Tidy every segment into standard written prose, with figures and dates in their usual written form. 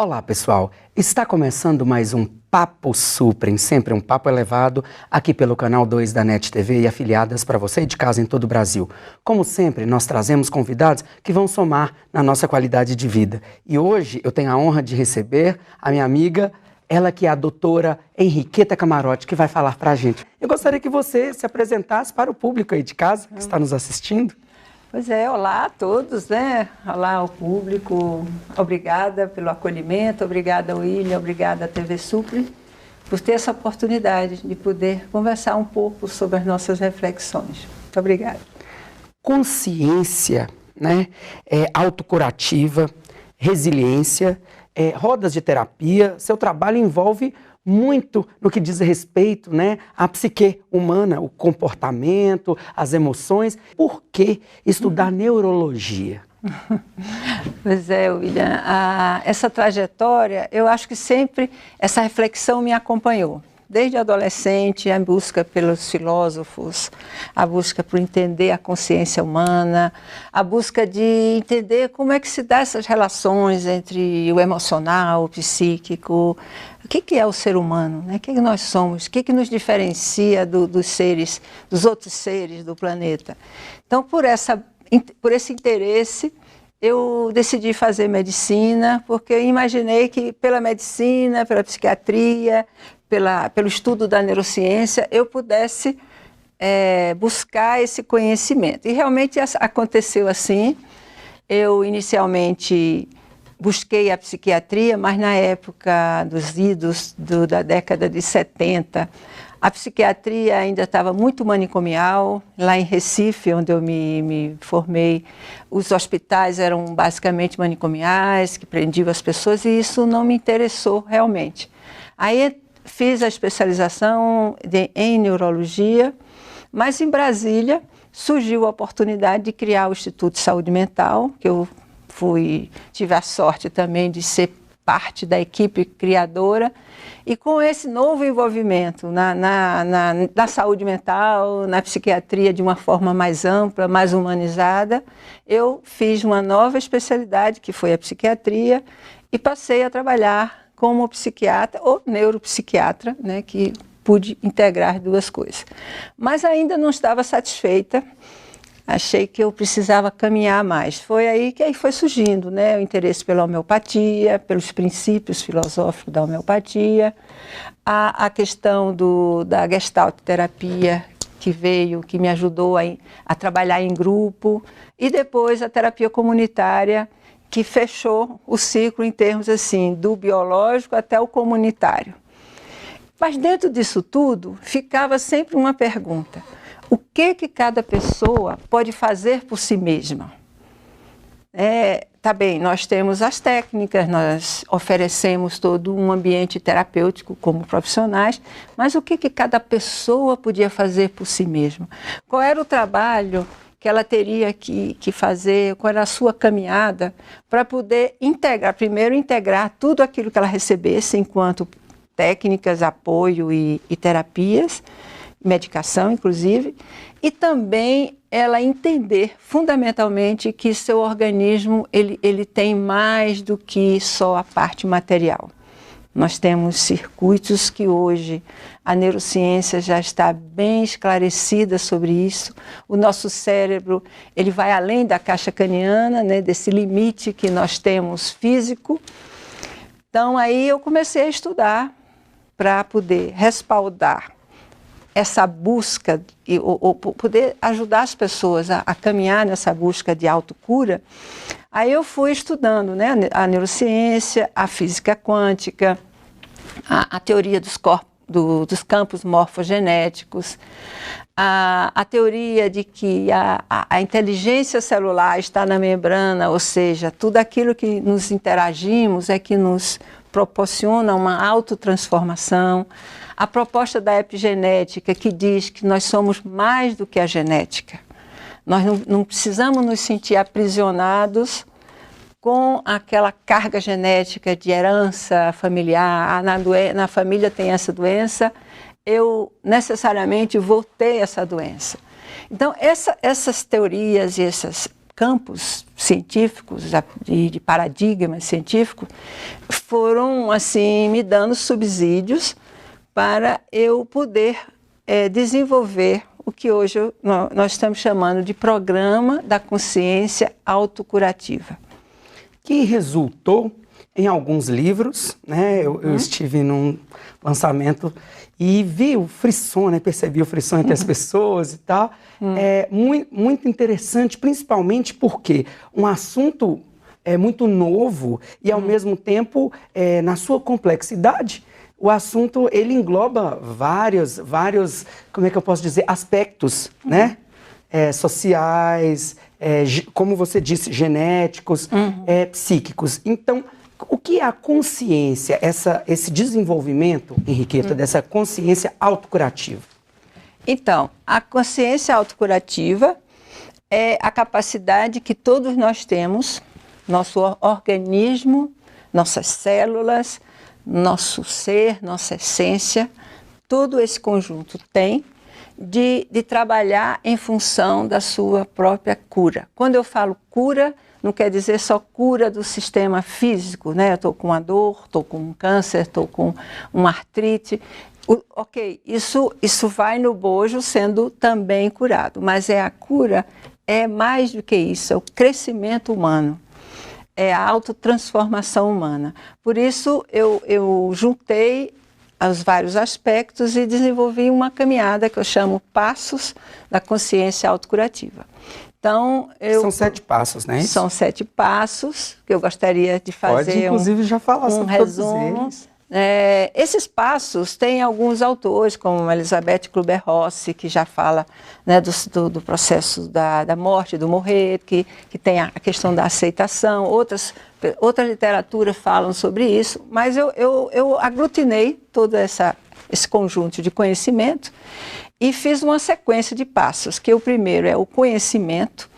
Olá, pessoal! Está começando mais um Papo Suprem, sempre um papo elevado, aqui pelo canal 2 da NET TV e afiliadas para você de casa em todo o Brasil. Como sempre, nós trazemos convidados que vão somar na nossa qualidade de vida. E hoje eu tenho a honra de receber a minha amiga, ela que é a doutora Henriqueta Camarote, que vai falar para a gente. Eu gostaria que você se apresentasse para o público aí de casa, que está nos assistindo. Pois é, olá a todos, né? Olá ao público, obrigada pelo acolhimento, obrigada William, obrigada TV Suprem, por ter essa oportunidade de poder conversar um pouco sobre as nossas reflexões. Muito obrigada. Consciência, né? Autocurativa, resiliência, rodas de terapia, seu trabalho envolve muito no que diz respeito, né, à psique humana, o comportamento, as emoções. Por que estudar neurologia? Pois é, William, essa trajetória, eu acho que sempre essa reflexão me acompanhou. Desde adolescente, a busca pelos filósofos, a busca por entender a consciência humana, a busca de entender como é que se dá essas relações entre o emocional, o psíquico, o que é o ser humano, né? O que nós somos, o que nos diferencia dos seres, dos outros seres do planeta. Então, por esse interesse, eu decidi fazer medicina, porque eu imaginei que pela medicina, pela psiquiatria, pelo estudo da neurociência, eu pudesse buscar esse conhecimento. E realmente aconteceu assim. Eu inicialmente busquei a psiquiatria, mas na época dos idos da década de 70, a psiquiatria ainda estava muito manicomial. Lá em Recife, onde eu me formei, os hospitais eram basicamente manicomiais, que prendiam as pessoas, e isso não me interessou realmente. Aí fiz a especialização em neurologia, mas em Brasília surgiu a oportunidade de criar o Instituto de Saúde Mental, que eu tive a sorte também de ser parte da equipe criadora, e com esse novo envolvimento na saúde mental, na psiquiatria de uma forma mais ampla, mais humanizada, eu fiz uma nova especialidade, que foi a psiquiatria, e passei a trabalhar como psiquiatra ou neuropsiquiatra, né, que pude integrar duas coisas. Mas ainda não estava satisfeita, achei que eu precisava caminhar mais. Foi aí que foi surgindo, né, o interesse pela homeopatia, pelos princípios filosóficos da homeopatia, a questão da Gestalt terapia, que me ajudou a trabalhar em grupo, e depois a terapia comunitária, que fechou o ciclo em termos assim, do biológico até o comunitário. Mas dentro disso tudo, ficava sempre uma pergunta: o que cada pessoa pode fazer por si mesma? Tá bem, nós temos as técnicas, nós oferecemos todo um ambiente terapêutico como profissionais, mas o que cada pessoa podia fazer por si mesma? Qual era o trabalho que ela teria que fazer, qual era a sua caminhada para poder integrar tudo aquilo que ela recebesse enquanto técnicas, apoio e terapias, medicação inclusive, e também ela entender fundamentalmente que seu organismo ele tem mais do que só a parte material. Nós temos circuitos que hoje a neurociência já está bem esclarecida sobre isso. O nosso cérebro ele vai além da caixa craniana, né, desse limite que nós temos físico. Então aí eu comecei a estudar para poder respaldar essa busca ou poder ajudar as pessoas a caminhar nessa busca de autocura. Aí eu fui estudando, né, a neurociência, a física quântica, a teoria dos campos morfogenéticos, a teoria de que a inteligência celular está na membrana, ou seja, tudo aquilo que nos interagimos é que nos proporciona uma autotransformação. A proposta da epigenética, que diz que nós somos mais do que a genética. Nós não precisamos nos sentir aprisionados com aquela carga genética de herança familiar. Na família tem essa doença, eu necessariamente vou ter essa doença. Então, essas teorias e essas campos científicos, de paradigmas científicos, foram assim me dando subsídios para eu poder desenvolver o que hoje nós estamos chamando de Programa da Consciência Autocurativa. Que resultou em alguns livros, né? Eu estive num lançamento e vi o frisson, né? Percebi o frisson entre as pessoas e tal. É muito interessante, principalmente porque um assunto é muito novo e, ao mesmo tempo, na sua complexidade, o assunto ele engloba vários, como é que eu posso dizer, aspectos, né? Sociais, como você disse, genéticos, psíquicos. Então, o que é a consciência, esse desenvolvimento, Henriqueta, dessa consciência autocurativa? Então, a consciência autocurativa é a capacidade que todos nós temos, nosso organismo, nossas células, nosso ser, nossa essência, todo esse conjunto tem de trabalhar em função da sua própria cura. Quando eu falo cura, não quer dizer só cura do sistema físico, né? Eu estou com uma dor, estou com um câncer, estou com uma artrite. Ok, isso vai no bojo sendo também curado, mas a cura é mais do que isso, é o crescimento humano, é a autotransformação humana. Por isso eu juntei os vários aspectos e desenvolvi uma caminhada que eu chamo Passos da Consciência Autocurativa. Então, São 7 passos, né? São 7 passos que eu gostaria de fazer. Pode, inclusive, já falar sobre resumo. Todos eles. Esses passos têm alguns autores, como Elizabeth Kübler-Ross, que já fala, né, do processo da morte, do morrer, que tem a questão da aceitação. Outras literaturas falam sobre isso, mas eu aglutinei todo esse conjunto de conhecimento e fiz uma sequência de passos, que o primeiro é o conhecimento,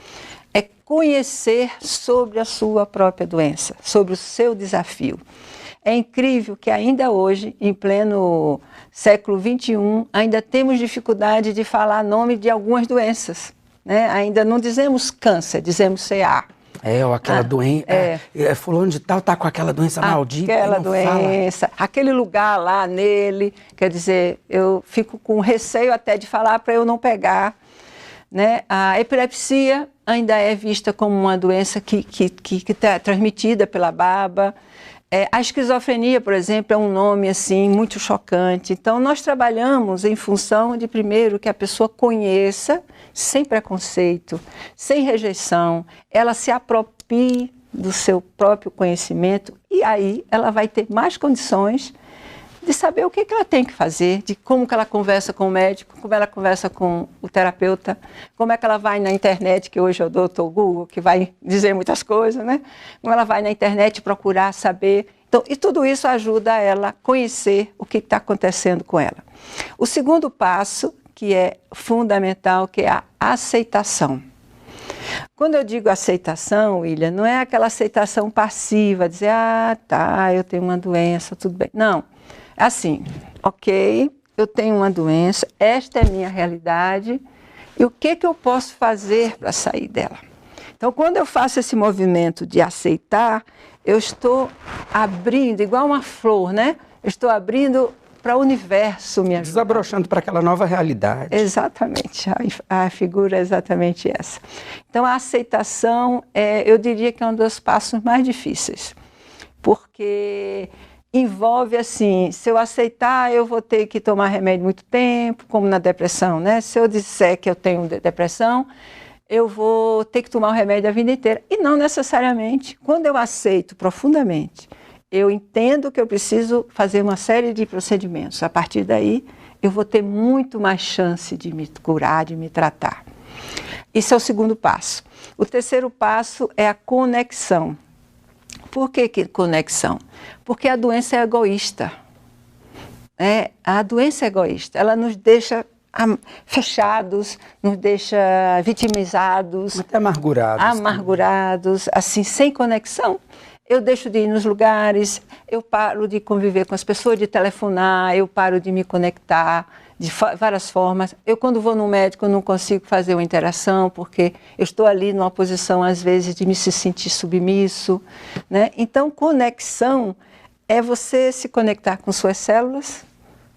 é conhecer sobre a sua própria doença, sobre o seu desafio. É incrível que ainda hoje, em pleno século XXI, ainda temos dificuldade de falar nome de algumas doenças, né? Ainda não dizemos câncer, dizemos CA. Ou aquela doença, fulano de tal está com aquela doença maldita. Aquela doença, aquele lugar lá nele, quer dizer, eu fico com receio até de falar para eu não pegar, né? A epilepsia ainda é vista como uma doença que é transmitida pela baba. A esquizofrenia, por exemplo, é um nome assim muito chocante. Então, nós trabalhamos em função de, primeiro, que a pessoa conheça, sem preconceito, sem rejeição, ela se aproprie do seu próprio conhecimento e aí ela vai ter mais condições de saber o que ela tem que fazer, de como que ela conversa com o médico, como ela conversa com o terapeuta, como é que ela vai na internet, que hoje é o Dr. Google, que vai dizer muitas coisas, né? Como ela vai na internet procurar saber. Então, e tudo isso ajuda ela a conhecer o que está acontecendo com ela. O segundo passo, que é fundamental, que é a aceitação. Quando eu digo aceitação, William, não é aquela aceitação passiva, dizer, eu tenho uma doença, tudo bem. Não. Assim, ok, eu tenho uma doença, esta é a minha realidade, e o que eu posso fazer para sair dela? Então, quando eu faço esse movimento de aceitar, eu estou abrindo, igual uma flor, né? Eu estou abrindo para o universo me ajudar. Desabrochando para aquela nova realidade. Exatamente, a figura é exatamente essa. Então, a aceitação, eu diria que é um dos passos mais difíceis, porque envolve assim, se eu aceitar, eu vou ter que tomar remédio muito tempo, como na depressão, né? Se eu disser que eu tenho depressão, eu vou ter que tomar o remédio a vida inteira. E não necessariamente. Quando eu aceito profundamente, eu entendo que eu preciso fazer uma série de procedimentos. A partir daí, eu vou ter muito mais chance de me curar, de me tratar. Isso é o segundo passo. O terceiro passo é a conexão. Por que conexão? Porque a doença é egoísta. A doença é egoísta. Ela nos deixa fechados, nos deixa vitimizados. Até amargurados. Amargurados, assim, sem conexão. Eu deixo de ir nos lugares, eu paro de conviver com as pessoas, de telefonar, eu paro de me conectar, de várias formas. Eu, quando vou no médico, eu não consigo fazer uma interação, porque eu estou ali numa posição, às vezes, de me se sentir submisso, né? Então, conexão é você se conectar com suas células,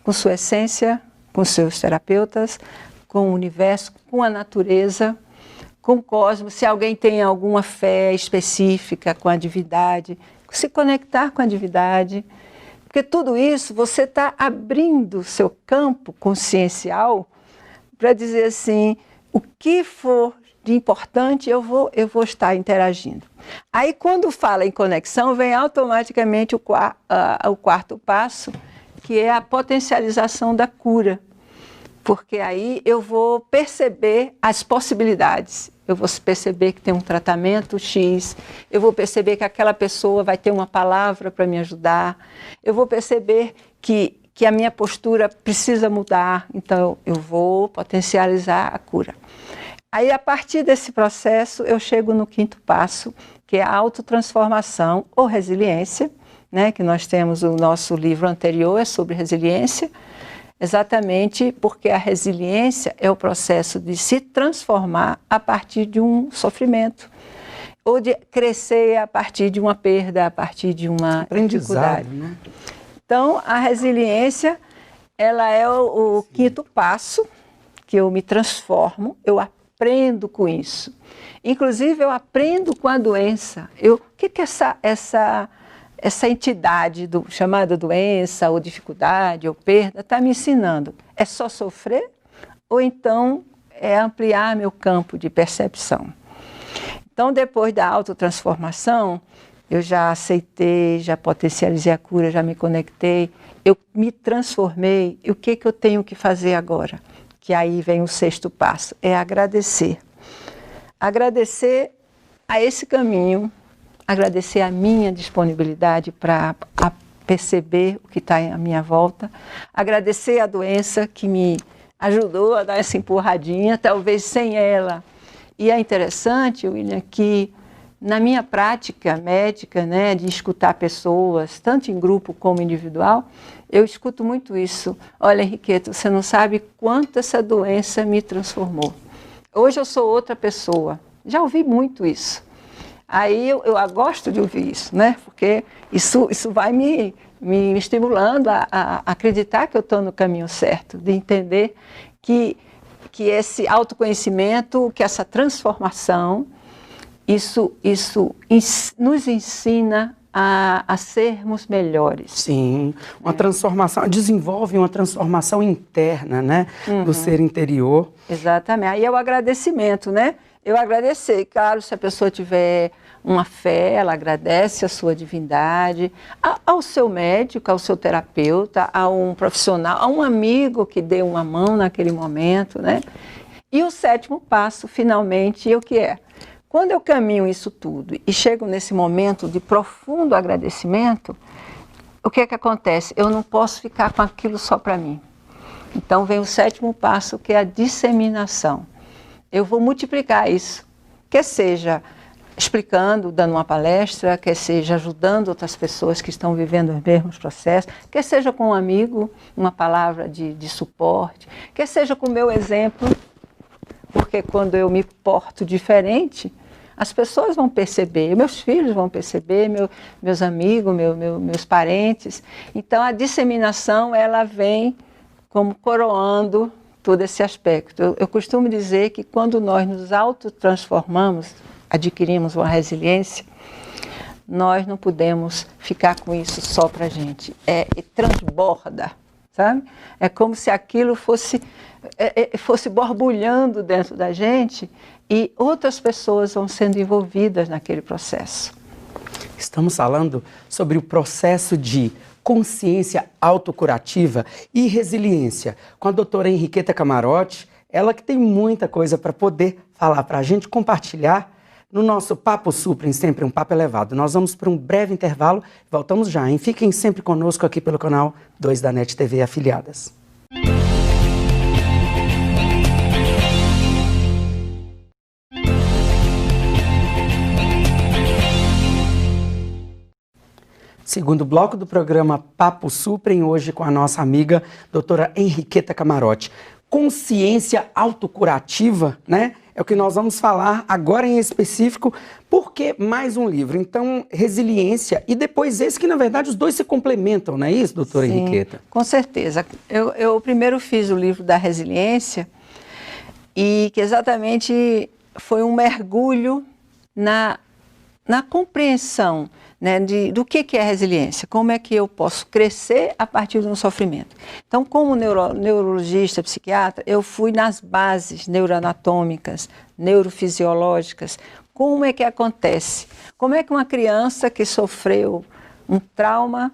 com sua essência, com seus terapeutas, com o universo, com a natureza, com o cosmos. Se alguém tem alguma fé específica com a divindade, se conectar com a divindade. Porque tudo isso você está abrindo o seu campo consciencial para dizer assim, o que for de importante eu vou estar interagindo. Aí quando fala em conexão, vem automaticamente o quarto passo, que é a potencialização da cura. Porque aí eu vou perceber as possibilidades. Eu vou perceber que tem um tratamento X, eu vou perceber que aquela pessoa vai ter uma palavra para me ajudar, eu vou perceber que a minha postura precisa mudar, então eu vou potencializar a cura. Aí, a partir desse processo, eu chego no quinto passo, que é a autotransformação ou resiliência, né, que nós temos o nosso livro anterior, é sobre resiliência, exatamente porque a resiliência é o processo de se transformar a partir de um sofrimento, ou de crescer a partir de uma perda, a partir de uma dificuldade. Né? Então, a resiliência, ela é o quinto passo, que eu me transformo, eu aprendo com isso. Inclusive, eu aprendo com a doença. O que é essa entidade chamada doença, ou dificuldade, ou perda, está me ensinando? É só sofrer? Ou então é ampliar meu campo de percepção? Então, depois da autotransformação, eu já aceitei, já potencializei a cura, já me conectei, eu me transformei. E o que eu tenho que fazer agora? Que aí vem o sexto passo, é agradecer. Agradecer a esse caminho, agradecer a minha disponibilidade para perceber o que está à minha volta, agradecer a doença que me ajudou a dar essa empurradinha, talvez sem ela. E é interessante, William, que na minha prática médica, né, de escutar pessoas, tanto em grupo como individual, eu escuto muito isso. Olha, Henriqueta, você não sabe quanto essa doença me transformou. Hoje eu sou outra pessoa. Já ouvi muito isso. Aí eu gosto de ouvir isso, né? Porque isso vai me estimulando a acreditar que eu estou no caminho certo, de entender que esse autoconhecimento, que essa transformação, isso nos ensina a sermos melhores. Sim, uma transformação, desenvolve uma transformação interna, né? Do ser interior. Exatamente. Aí é o agradecimento, né? Eu agradecer, claro, se a pessoa tiver uma fé, ela agradece a sua divindade, ao seu médico, ao seu terapeuta, a um profissional, a um amigo que deu uma mão naquele momento, né? E o sétimo passo, finalmente, o que é? Quando eu caminho isso tudo e chego nesse momento de profundo agradecimento, o que é que acontece? Eu não posso ficar com aquilo só para mim. Então vem o sétimo passo, que é a disseminação. Eu vou multiplicar isso, quer seja explicando, dando uma palestra, quer seja ajudando outras pessoas que estão vivendo os mesmos processos, quer seja com um amigo, uma palavra de suporte, quer seja com o meu exemplo, porque quando eu me porto diferente, as pessoas vão perceber, meus filhos vão perceber, meus amigos, meus parentes. Então a disseminação, ela vem como coroando todo esse aspecto. Eu costumo dizer que quando nós nos autotransformamos, adquirimos uma resiliência, nós não podemos ficar com isso só para a gente. Transborda, sabe? É como se aquilo fosse borbulhando dentro da gente e outras pessoas vão sendo envolvidas naquele processo. Estamos falando sobre o processo de consciência autocurativa e resiliência com a doutora Henriqueta Camarote, ela que tem muita coisa para poder falar para a gente, compartilhar no nosso Papo Supra, sempre um papo elevado. Nós vamos para um breve intervalo, voltamos já, hein? Fiquem sempre conosco aqui pelo canal 2 da NET TV Afiliadas. segundo bloco do programa Papo Suprem, hoje com a nossa amiga doutora Henriqueta Camarote. Consciência autocurativa, né? É o que nós vamos falar agora em específico, porque mais um livro. Então, resiliência e depois esse que, na verdade, os dois se complementam, não é isso, doutora Henriqueta? Com certeza. Eu primeiro fiz o livro da resiliência e que exatamente foi um mergulho na compreensão, né, do que é resiliência, como é que eu posso crescer a partir de um sofrimento. Então, como neurologista, psiquiatra, eu fui nas bases neuroanatômicas, neurofisiológicas, como é que acontece, como é que uma criança que sofreu um trauma,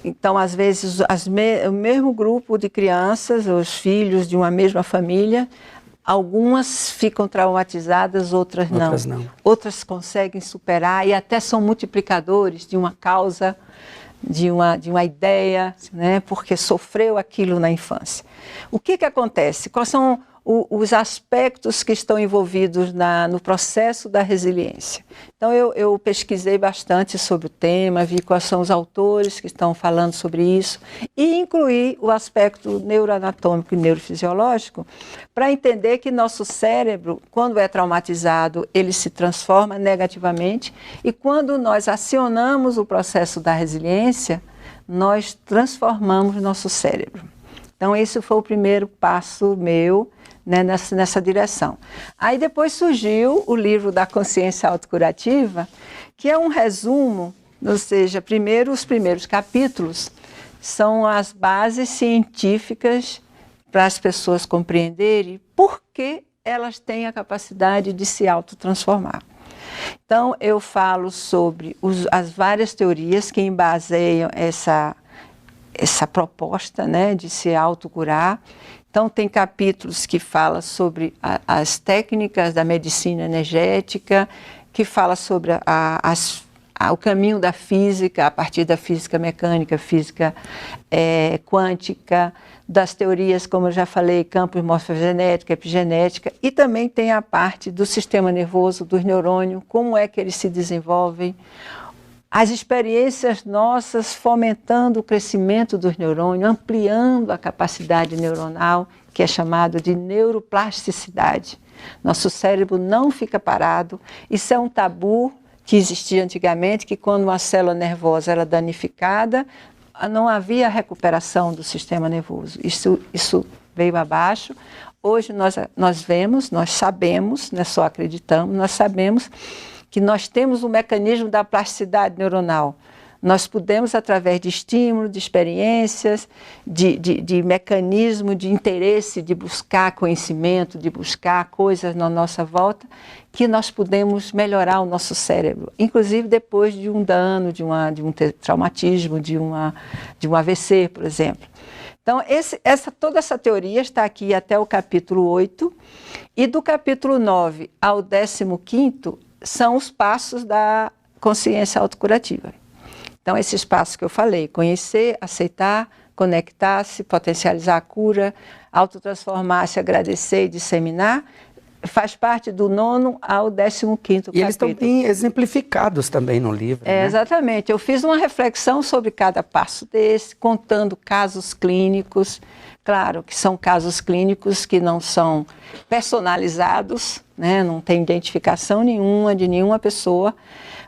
então às vezes o mesmo grupo de crianças, os filhos de uma mesma família, algumas ficam traumatizadas, outras não. Outras conseguem superar e até são multiplicadores de uma causa, de uma ideia, né? Porque sofreu aquilo na infância. O que acontece? Quais são os aspectos que estão envolvidos no processo da resiliência? Então, eu pesquisei bastante sobre o tema, vi quais são os autores que estão falando sobre isso e incluí o aspecto neuroanatômico e neurofisiológico para entender que nosso cérebro, quando é traumatizado, ele se transforma negativamente e quando nós acionamos o processo da resiliência, nós transformamos nosso cérebro. Então, esse foi o primeiro passo meu, né, nessa direção. Aí depois surgiu o livro da consciência autocurativa, que é um resumo, ou seja, os primeiros capítulos são as bases científicas para as pessoas compreenderem por que elas têm a capacidade de se autotransformar. Então, eu falo sobre as várias teorias que embaseiam essa proposta, né, de se autocurar. Então, tem capítulos que falam sobre as técnicas da medicina energética, que fala sobre o caminho da física, a partir da física mecânica, física quântica, das teorias, como eu já falei, campos morfogenética, epigenética, e também tem a parte do sistema nervoso, dos neurônios, como é que eles se desenvolvem, as experiências nossas fomentando o crescimento dos neurônios, ampliando a capacidade neuronal, que é chamado de neuroplasticidade. Nosso cérebro não fica parado. Isso é um tabu que existia antigamente, que quando uma célula nervosa era danificada, não havia recuperação do sistema nervoso. Isso veio abaixo. Hoje nós vemos, nós sabemos, não é só acreditamos, nós sabemos que nós temos um mecanismo da plasticidade neuronal. Nós podemos, através de estímulo, de experiências, de mecanismo de interesse, de buscar conhecimento, de buscar coisas na nossa volta, que nós podemos melhorar o nosso cérebro, inclusive depois de um dano, de um traumatismo, de um AVC, por exemplo. Então, toda essa teoria está aqui até o capítulo 8, e do capítulo 9 ao 15º, são os passos da consciência autocurativa. Então, esses passos que eu falei, conhecer, aceitar, conectar-se, potencializar a cura, autotransformar-se, agradecer e disseminar, faz parte do 9º ao 15º capítulo. E eles estão bem exemplificados também no livro, né? Exatamente. Eu fiz uma reflexão sobre cada passo desse, contando casos clínicos. Claro que são casos clínicos que não são personalizados, né? Não tem identificação nenhuma de nenhuma pessoa,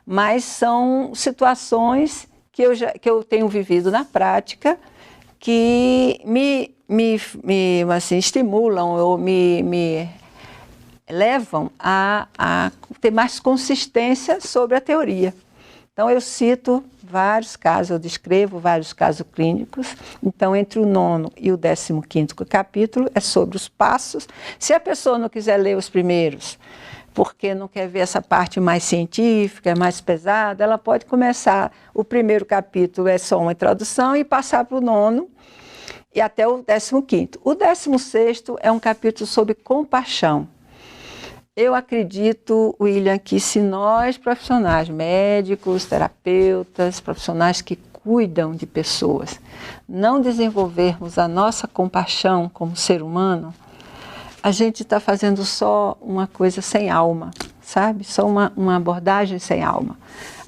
mas são situações que eu tenho vivido na prática, que me assim, estimulam ou me levam a ter mais consistência sobre a teoria. Então, eu cito vários casos, eu descrevo vários casos clínicos. Então, entre o 9º e o 15º capítulo é sobre os passos. Se a pessoa não quiser ler os primeiros, porque não quer ver essa parte mais científica, mais pesada, ela pode começar. O primeiro capítulo é só uma introdução e passar para o 9º e até o 15º. O 16º é um capítulo sobre compaixão. Eu acredito, William, que se nós, profissionais, médicos, terapeutas, profissionais que cuidam de pessoas, não desenvolvermos a nossa compaixão como ser humano, a gente está fazendo só uma coisa sem alma, sabe? Só uma abordagem sem alma.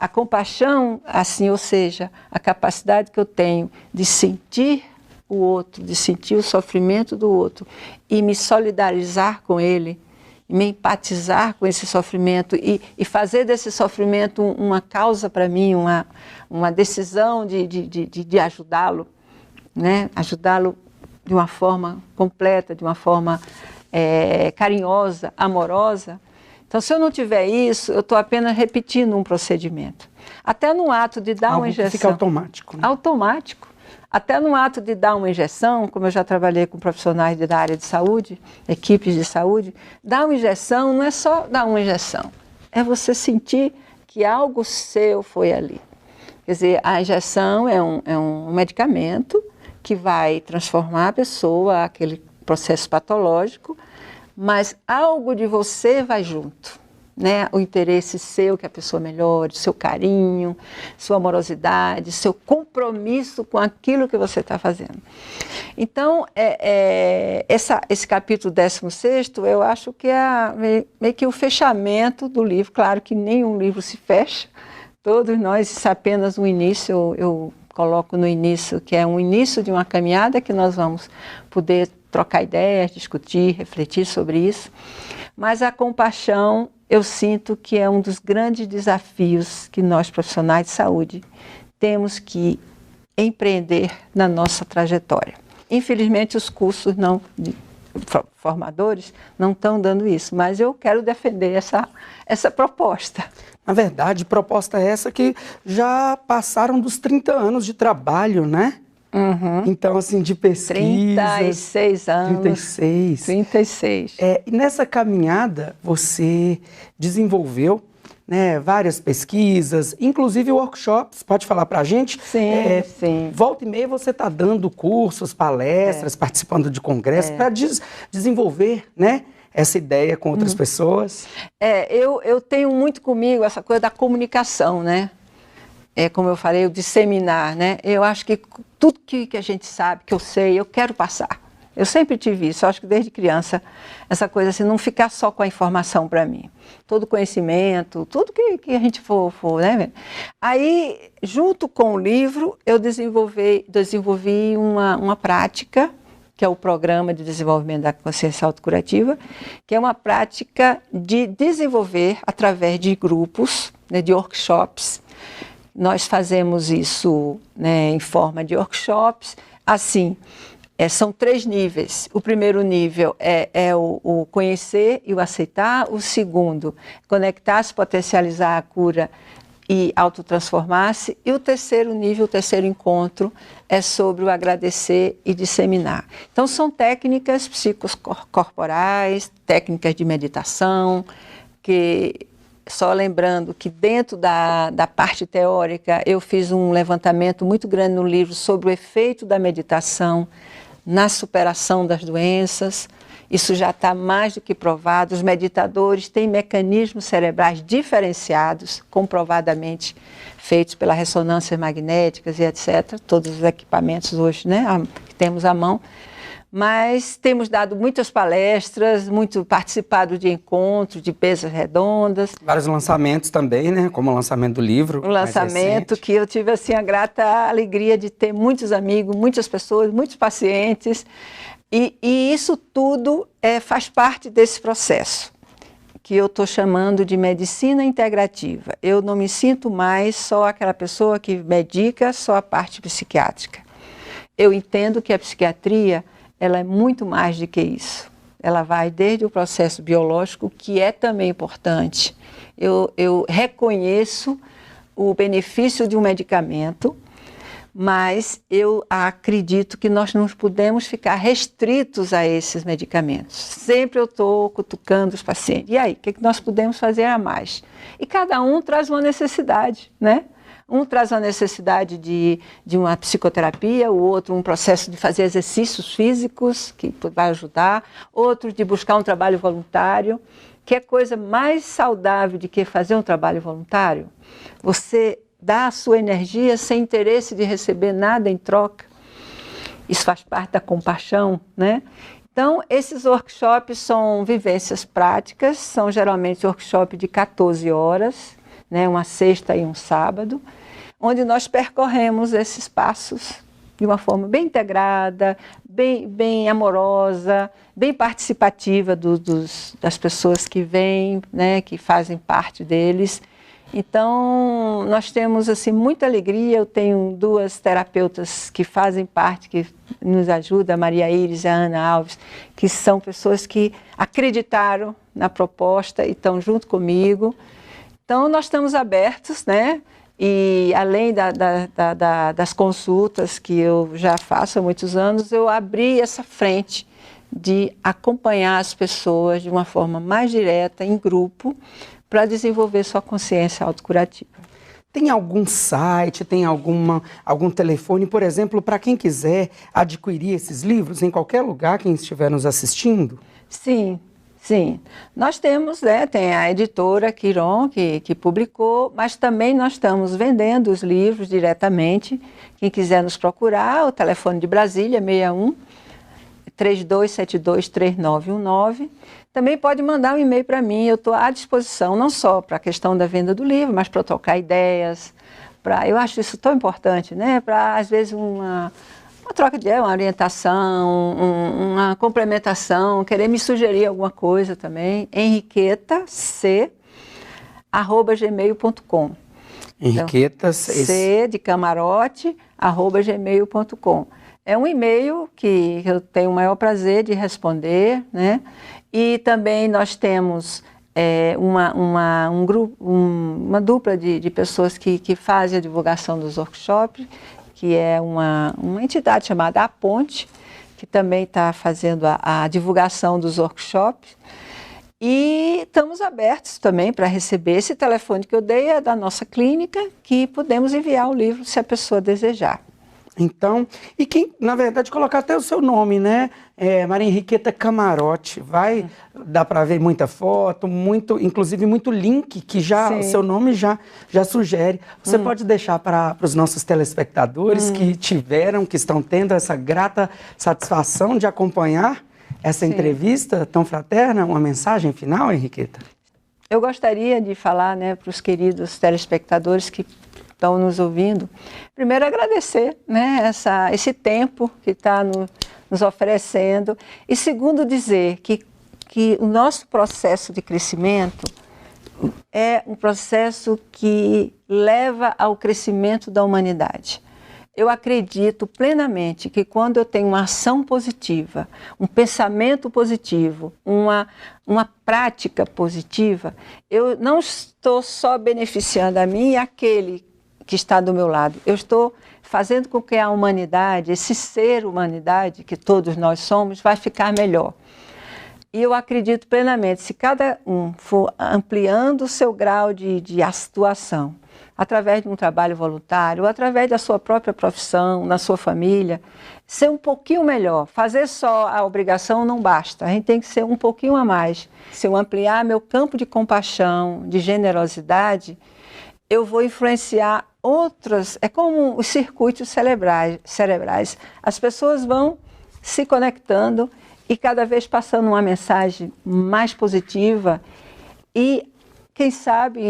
A compaixão, assim, ou seja, a capacidade que eu tenho de sentir o outro, de sentir o sofrimento do outro e me solidarizar com ele, me empatizar com esse sofrimento e fazer desse sofrimento uma causa para mim, uma decisão de ajudá-lo, né? Ajudá-lo de uma forma completa, de uma forma carinhosa, amorosa. Então, se eu não tiver isso, eu estou apenas repetindo um procedimento. Até no ato de dar uma injeção... Fica automático. Né? Automático. Até no ato de dar uma injeção, como eu já trabalhei com profissionais da área de saúde, equipes de saúde, dar uma injeção não é só dar uma injeção, é você sentir que algo seu foi ali. Quer dizer, a injeção é um medicamento que vai transformar a pessoa, aquele processo patológico, mas algo de você vai junto, né? O interesse seu que a pessoa melhore, seu carinho, sua amorosidade, seu compromisso com aquilo que você está fazendo. Então, esse capítulo 16º, eu acho que é meio que o fechamento do livro. Claro que nenhum livro se fecha, todos nós, isso é apenas um início, eu coloco no início, que é um início de uma caminhada que nós vamos poder trocar ideias, discutir, refletir sobre isso. Mas a compaixão, eu sinto que é um dos grandes desafios que nós, profissionais de saúde, temos que empreender na nossa trajetória. Infelizmente, os cursos formadores não estão dando isso, mas eu quero defender essa proposta. Na verdade, proposta essa que já passaram dos 30 anos de trabalho, né? Uhum. Então, assim, de pesquisa... 36 anos. 36. E nessa caminhada, você desenvolveu, né, várias pesquisas, inclusive workshops. Pode falar para a gente? Sim, sim. Volta e meia você está dando cursos, palestras, participando de congressos, para desenvolver, né, essa ideia com outras pessoas. Eu tenho muito comigo essa coisa da comunicação, né? Como eu falei, o disseminar, né? Eu acho que tudo que a gente sabe, que eu sei, eu quero passar. Eu sempre tive isso, eu acho que desde criança, essa coisa assim, não ficar só com a informação para mim. Todo conhecimento, tudo que a gente for, né? Aí, junto com o livro, eu desenvolvi uma prática, que é o Programa de Desenvolvimento da Consciência Autocurativa, que é uma prática de desenvolver através de grupos, né, de workshops. Nós fazemos isso, né, em forma de workshops, assim, são 3 níveis. O primeiro nível é o conhecer e o aceitar. O segundo, conectar-se, potencializar a cura e autotransformar-se. E o terceiro nível, o terceiro encontro, é sobre o agradecer e disseminar. Então, são técnicas psicocorporais, técnicas de meditação, que... Só lembrando que dentro da parte teórica, eu fiz um levantamento muito grande no livro sobre o efeito da meditação na superação das doenças. Isso já está mais do que provado. Os meditadores têm mecanismos cerebrais diferenciados, comprovadamente feitos pela ressonância magnéticas e etc. Todos os equipamentos hoje, né, que temos à mão. Mas temos dado muitas palestras, participado de encontros, de mesas redondas. Vários lançamentos também, né? Como o lançamento do livro. Um lançamento que eu tive assim, a grata alegria de ter muitos amigos, muitas pessoas, muitos pacientes. E isso tudo faz parte desse processo, que eu estou chamando de medicina integrativa. Eu não me sinto mais só aquela pessoa que medica só a parte psiquiátrica. Eu entendo que a psiquiatria... ela é muito mais do que isso. Ela vai desde o processo biológico, que é também importante. Eu reconheço o benefício de um medicamento, mas eu acredito que nós não podemos ficar restritos a esses medicamentos. Sempre eu estou cutucando os pacientes. E aí, o que nós podemos fazer a mais? E cada um traz uma necessidade, né? Um traz a necessidade de uma psicoterapia, o outro um processo de fazer exercícios físicos, que vai ajudar, outro de buscar um trabalho voluntário. Que é coisa mais saudável do que fazer um trabalho voluntário? Você dá a sua energia sem interesse de receber nada em troca. Isso faz parte da compaixão, né? Então, esses workshops são vivências práticas, são geralmente workshops de 14 horas, né, uma sexta e um sábado, onde nós percorremos esses passos de uma forma bem integrada, bem amorosa, bem participativa das pessoas que vêm, né, que fazem parte deles. Então, nós temos assim, muita alegria. Eu tenho 2 terapeutas que fazem parte, que nos ajudam, a Maria Iris e a Ana Alves, que são pessoas que acreditaram na proposta e estão junto comigo. Então, nós estamos abertos, né? E além das consultas que eu já faço há muitos anos, eu abri essa frente de acompanhar as pessoas de uma forma mais direta, em grupo, para desenvolver sua consciência autocurativa. Tem algum site, tem algum telefone, por exemplo, para quem quiser adquirir esses livros em qualquer lugar, quem estiver nos assistindo? Sim. Sim, nós temos, né, tem a editora Quiron, que publicou, mas também nós estamos vendendo os livros diretamente. Quem quiser nos procurar, o telefone de Brasília, 61 3272 3919. Também pode mandar um e-mail para mim, eu estou à disposição, não só para a questão da venda do livro, mas para trocar ideias. Eu acho isso tão importante, né, para às vezes uma troca de ideia, uma orientação, uma complementação, querer me sugerir alguma coisa também. henriquetac@gmail.com. Henriqueta, C de camarote, @gmail.com. É um e-mail que eu tenho o maior prazer de responder, né? E também nós temos uma dupla de pessoas que fazem a divulgação dos workshops, que é uma entidade chamada A Ponte, que também está fazendo a divulgação dos workshops. E estamos abertos também para receber. Esse telefone que eu dei é da nossa clínica, que podemos enviar o livro se a pessoa desejar. Então, e quem, na verdade, colocar até o seu nome, né? Maria Henriqueta Camarote, dá para ver muita foto, inclusive muito link, que já o seu nome já sugere. Você pode deixar para os nossos telespectadores que estão tendo essa grata satisfação de acompanhar essa entrevista tão fraterna, uma mensagem final, Henriqueta? Eu gostaria de falar, né, para os queridos telespectadores que estão nos ouvindo, primeiro agradecer, né, esse tempo que está nos oferecendo, e segundo dizer que o nosso processo de crescimento é um processo que leva ao crescimento da humanidade. Eu acredito plenamente que quando eu tenho uma ação positiva, um pensamento positivo, uma prática positiva, eu não estou só beneficiando a mim e aquele que está do meu lado. Eu estou fazendo com que a humanidade, esse ser humanidade que todos nós somos, vai ficar melhor. E eu acredito plenamente, se cada um for ampliando o seu grau de atuação, através de um trabalho voluntário, ou através da sua própria profissão, na sua família, ser um pouquinho melhor. Fazer só a obrigação não basta, a gente tem que ser um pouquinho a mais. Se eu ampliar meu campo de compaixão, de generosidade, eu vou influenciar outras, é como os circuitos cerebrais. As pessoas vão se conectando e cada vez passando uma mensagem mais positiva e, quem sabe,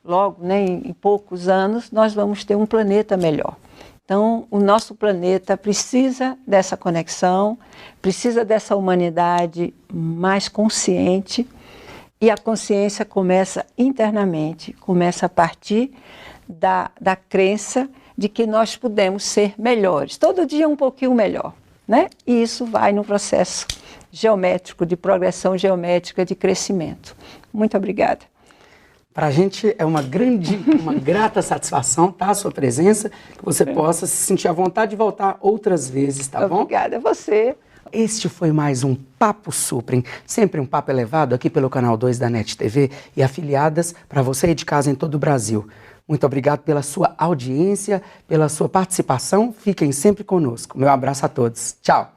logo, né, em poucos anos, nós vamos ter um planeta melhor. Então, o nosso planeta precisa dessa conexão, precisa dessa humanidade mais consciente. E a consciência começa internamente, começa a partir da crença de que nós podemos ser melhores, todo dia um pouquinho melhor, né? E isso vai no processo geométrico, de progressão geométrica, de crescimento. Muito obrigada. Para a gente é uma grata satisfação, tá? A sua presença, que você possa se sentir à vontade de voltar outras vezes, tá bom? Obrigada a você. Este foi mais um Papo Suprem, sempre um papo elevado aqui pelo canal 2 da NET TV e afiliadas para você aí de casa em todo o Brasil. Muito obrigado pela sua audiência, pela sua participação. Fiquem sempre conosco. Meu abraço a todos. Tchau.